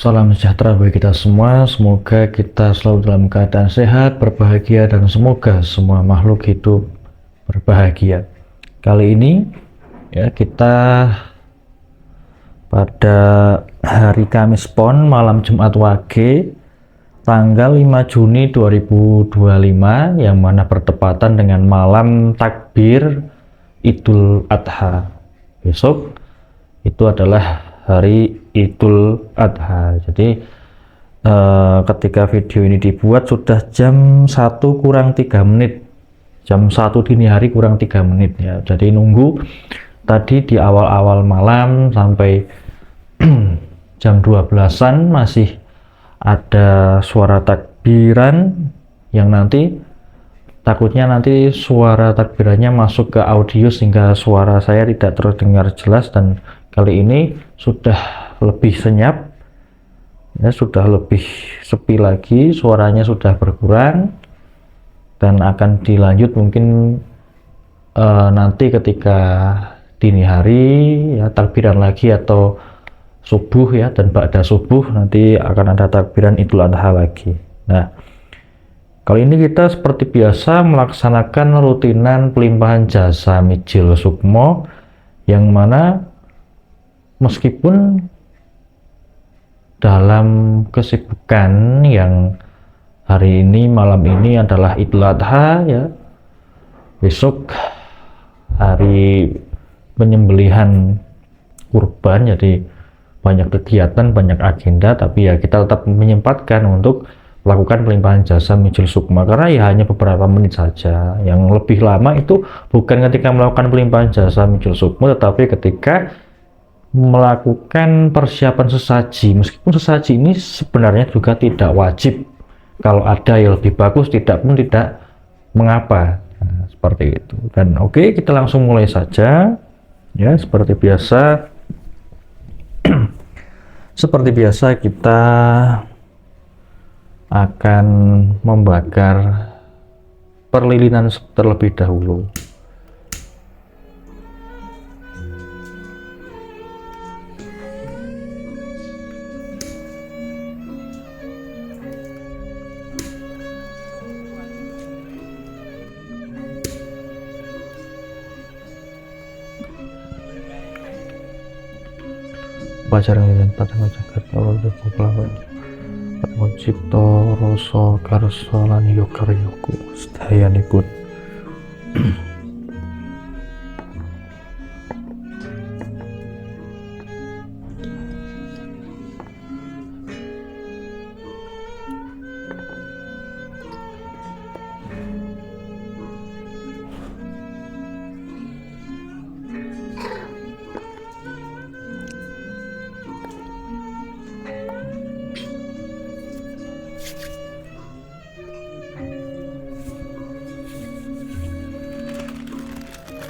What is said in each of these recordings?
Salam sejahtera bagi kita semua. Semoga kita selalu dalam keadaan sehat, berbahagia, dan semoga semua makhluk hidup berbahagia. Kali ini ya kita pada hari Kamis Pon malam Jumat Wage tanggal 5 Juni 2025 yang mana bertepatan dengan malam takbir Idul Adha. Besok itu adalah hari Idul Adha. Jadi ketika video ini dibuat sudah jam 1 kurang 3 menit. Jam 1 dini hari kurang 3 menit ya. Jadi nunggu tadi di awal-awal malam sampai jam 12-an masih ada suara takbiran yang nanti takutnya nanti suara takbirannya masuk ke audio sehingga suara saya tidak terdengar jelas, dan kali ini sudah lebih senyap ya, sudah lebih sepi lagi, suaranya sudah berkurang dan akan dilanjut mungkin nanti ketika dini hari ya takbiran lagi atau subuh ya, dan ba'da subuh nanti akan ada takbiran Idul Adha lagi. Nah, kali ini kita seperti biasa melaksanakan rutinan pelimpahan jasa Mijil Sukmo, yang mana meskipun dalam kesibukan yang hari ini malam ini adalah Idul Adha ya, besok hari penyembelihan kurban, jadi banyak kegiatan, banyak agenda, tapi ya kita tetap menyempatkan untuk melakukan pelimpahan jasa Mijil Sukma karena ya hanya beberapa menit saja. Yang lebih lama itu bukan ketika melakukan pelimpahan jasa Mijil Sukma, tetapi ketika melakukan persiapan sesaji. Meskipun sesaji ini sebenarnya juga tidak wajib, kalau ada ya lebih bagus, tidak pun tidak mengapa. Nah, seperti itu. Dan oke, kita langsung mulai saja ya, seperti biasa. Seperti biasa kita akan membakar perlilinan terlebih dahulu. Pacaran dengan patang Jakarta oleh pahlawan patang cipta rasa karsa lan yokaryoku sedayanipun.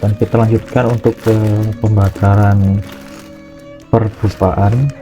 Dan kita lanjutkan untuk pembakaran perdupaan.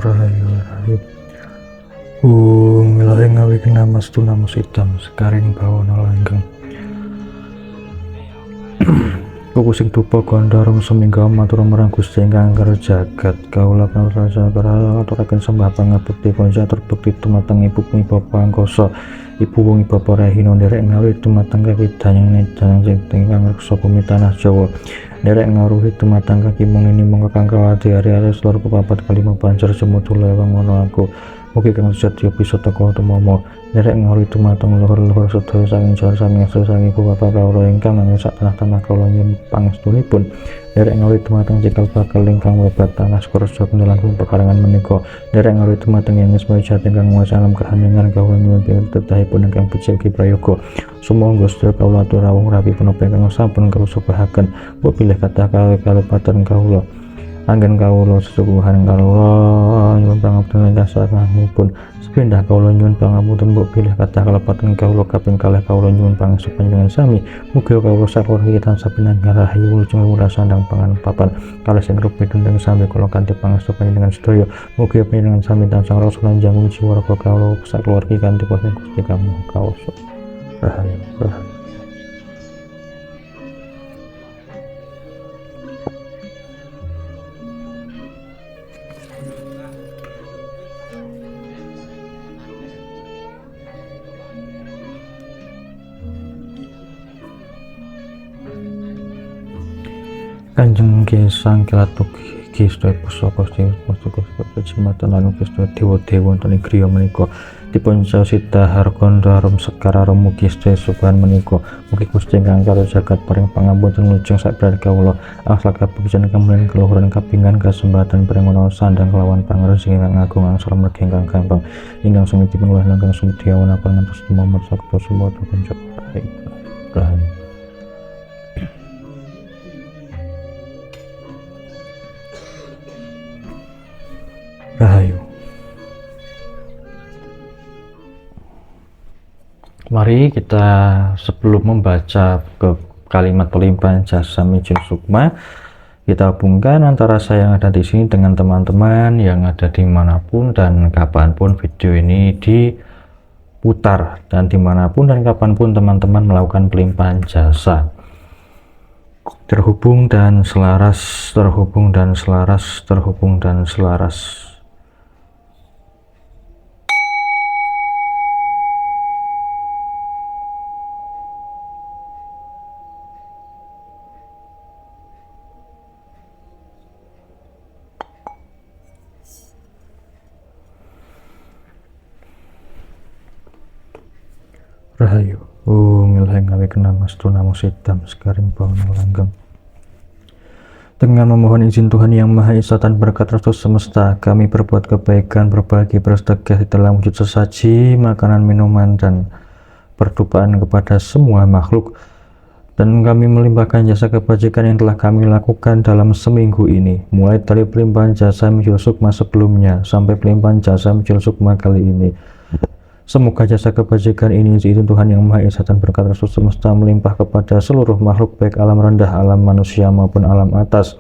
Rahayu milare ngawi kenamas tunamus hitam sekaring bawana langgeng kukusing dupa gondorong semingga matur marang Gusti ingkang angkara jagat kawula pangrasa aturaken sembah pangabekti konca terbekti dumateng Ibu Bumi Bapa Angkasa Ibu Bumi Bapa Rahina nderek ngawi dumateng kawidanyan nedanang sing ingkang reksa bumi tanah Jawa nderek ngaruhi dumateng kaki mung ini mung kakang kawati ari-ari selor pepapat kalima banjur semudul lewang ngono aku Mugi kang sedya bisa teka tumama derek ngori dumateng luhur-luhur sedaya saking jar saking asri saking ibu bapak kawula ingkang nami sak tanah-tanah kawula nyuwun pangestunipun derek ngori dumateng cikal bakal ingkang webat tanah skorja pendelan pekarangan menika derek ngori dumateng ing isma jati ingkang nguasa alam kahaningan kawula nyuwun tetahipun ingkang becik prayoga sumangga sedaya kawula atur rawuh rapi punapa ingkang sampun kawula subahaken mbok pilih kathah kalepatan kawula anggen kawula sesuguhan kawula nyuwun pangapunten ingkang sampun sepindah kawula nyuwun pangapunten mbok pilih kathah kalepatan kawula kaping kalih kawula nyuwun pangestu panjenengan sami mugi kawula sakeluarga tansah pinanggih rahayu wilujeng lumrah sandang pangan papan kalih sing rupi dendeng sami kula kanthi pangestu panjenengan sedaya mugi panjenengan sami tansah rasa lanjangun jiwa raga kawula sakeluarga kanthi kuasa Gusti kawula rahayu rahayu. Kanjeng Gesang Kilatu Gesang Pusaka Jimatan lan Gesang dewa-dewa wonten ing griya menika dipun sasita harganda harum sekar harum mugi sedaya subahan menika mugi Gusti ingkang karo jagat paring pangapunten ngujeng sabrad kawula angsal kabejan kemuliaan keluhuran kapingan kasembatan pringono sandang kelawan pangresi ingkang agung angsal mergi ingkang gampang ingkang sumitipun ulah ingkang sumedya wanapun ngantos tumamur sakta sumata kunjuk rahayu. Rahayu. Mari kita sebelum membaca ke kalimat pelimpahan jasa Mijil Sukma, kita hubungkan antara saya yang ada di sini dengan teman-teman yang ada dimanapun dan kapanpun video ini diputar dan dimanapun dan kapanpun teman-teman melakukan pelimpahan jasa. Terhubung dan selaras, terhubung dan selaras, terhubung dan selaras. Rahayu, ngilhai ngawi kena mastu namo sitam sekaring bawang langgeng. Dengan memohon izin Tuhan Yang Maha Esa dan berkat restu semesta, kami berbuat kebaikan, berbagi, bersedekah di dalam wujud sesaji, makanan, minuman, dan pertupaan kepada semua makhluk. Dan kami melimpahkan jasa kebajikan yang telah kami lakukan dalam seminggu ini, mulai dari pelimpahan jasa Mijil Sukma sebelumnya sampai pelimpahan jasa Mijil Sukma kali ini. Semoga jasa kebajikan ini diizin Tuhan Yang Maha Esa dan berkat restu semesta melimpah kepada seluruh makhluk baik alam rendah, alam manusia maupun alam atas,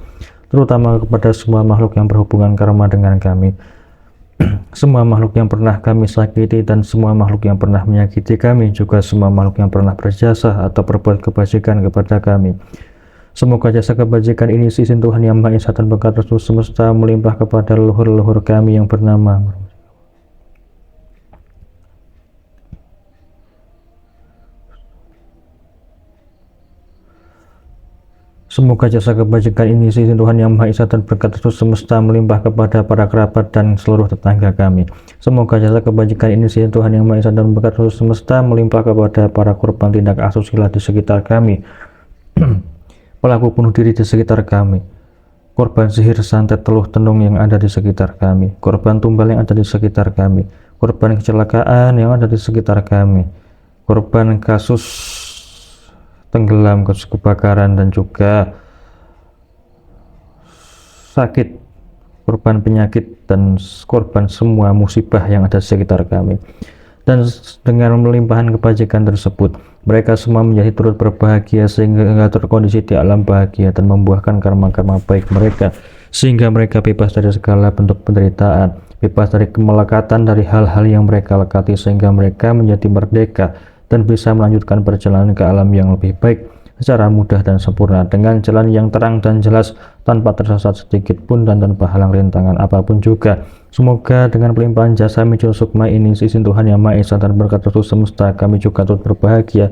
terutama kepada semua makhluk yang berhubungan karma dengan kami, semua makhluk yang pernah kami sakiti dan semua makhluk yang pernah menyakiti kami, juga semua makhluk yang pernah berjasa atau berbuat kebajikan kepada kami. Semoga jasa kebajikan ini diizin Tuhan Yang Maha Esa dan berkat restu semesta melimpah kepada leluhur-leluhur kami yang bernama Semoga jasa kebajikan ini diizin Tuhan Yang Maha Esa dan berkat restu semesta melimpah kepada para kerabat dan seluruh tetangga kami. Semoga jasa kebajikan ini diizin Tuhan Yang Maha Esa dan berkat restu semesta melimpah kepada para korban tindak asusila di sekitar kami, pelaku bunuh diri di sekitar kami, korban sihir santet teluh tenung yang ada di sekitar kami, korban tumbal yang ada di sekitar kami, korban kecelakaan yang ada di sekitar kami, korban kasus tenggelam, kasus kebakaran, dan juga sakit, korban penyakit, dan korban semua musibah yang ada di sekitar kami. Dan dengan melimpahan kebajikan tersebut, mereka semua menjadi turut berbahagia sehingga terkondisi di alam bahagia dan membuahkan karma-karma baik mereka, sehingga mereka bebas dari segala bentuk penderitaan, bebas dari kemelekatan dari hal-hal yang mereka lekati, sehingga mereka menjadi merdeka dan bisa melanjutkan perjalanan ke alam yang lebih baik secara mudah dan sempurna, dengan jalan yang terang dan jelas, tanpa tersesat sedikit pun dan tanpa halang rintangan apapun juga. Semoga dengan pelimpahan jasa Mijil Sukma ini diizin Tuhan Yang Maha Esa dan berkat restu semesta kami juga turut berbahagia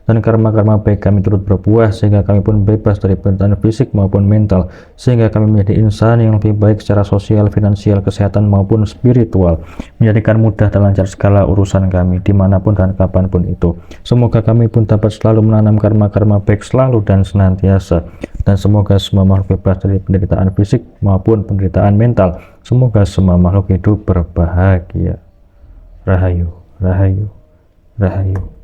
dan karma-karma baik kami turut berbuah, sehingga kami pun bebas dari penderitaan fisik maupun mental, sehingga kami menjadi insan yang lebih baik secara sosial, finansial, kesehatan maupun spiritual, menjadikan mudah dan lancar segala urusan kami dimanapun dan kapanpun itu. Semoga kami pun dapat selalu menanam karma-karma baik selalu dan senantiasa, dan semoga semua makhluk bebas dari penderitaan fisik maupun penderitaan mental. Semoga semua makhluk hidup berbahagia. Rahayu, rahayu, rahayu.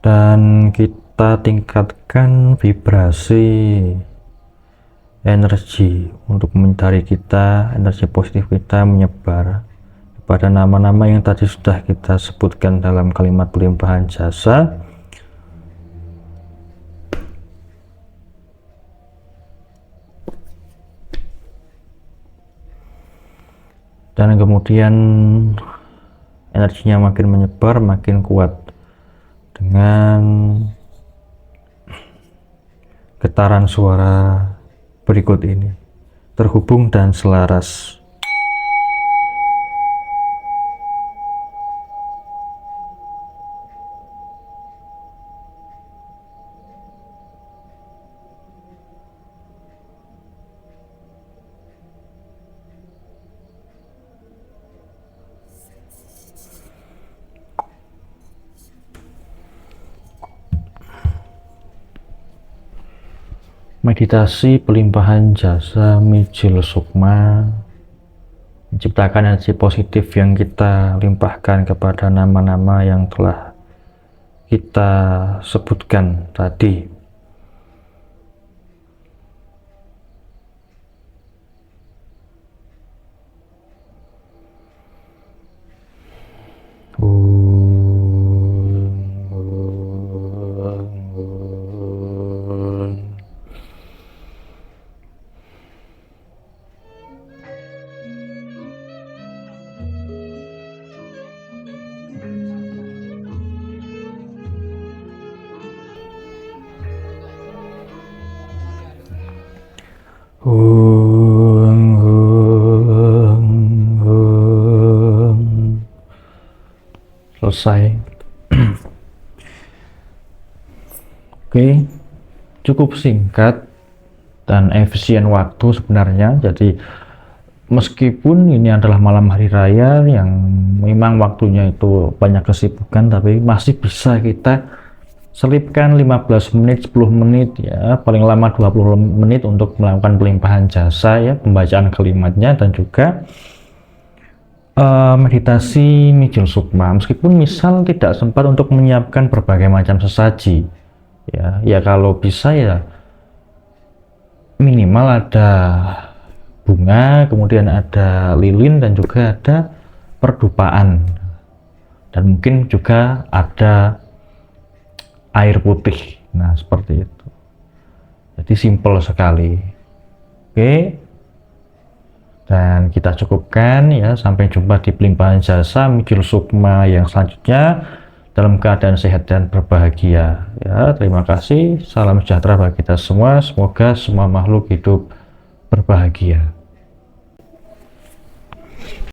Dan kita tingkatkan vibrasi energi untuk mencari kita, energi positif kita menyebar pada nama-nama yang tadi sudah kita sebutkan dalam kalimat pelimpahan jasa. Dan kemudian energinya makin menyebar, makin kuat dengan getaran suara berikut ini, terhubung dan selaras. Meditasi pelimpahan jasa Mijil Sukma menciptakan energi positif yang kita limpahkan kepada nama-nama yang telah kita sebutkan tadi. Selesai. Oke, cukup singkat dan efisien waktu sebenarnya. Jadi meskipun ini adalah malam hari raya yang memang waktunya itu banyak kesibukan, tapi masih bisa kita selipkan 15 menit, 10 menit ya, paling lama 20 menit untuk melakukan pelimpahan jasa ya, pembacaan kalimatnya dan juga meditasi Mijil Sukma. Meskipun misal tidak sempat untuk menyiapkan berbagai macam sesaji ya kalau bisa ya minimal ada bunga, kemudian ada lilin dan juga ada perdupaan, dan mungkin juga ada air putih. Nah, seperti itu. Jadi simple sekali. Oke. Dan kita cukupkan ya, sampai jumpa di pelimpahan jasa Mijil Sukma yang selanjutnya dalam keadaan sehat dan berbahagia ya. Terima kasih, salam sejahtera bagi kita semua, semoga semua makhluk hidup berbahagia.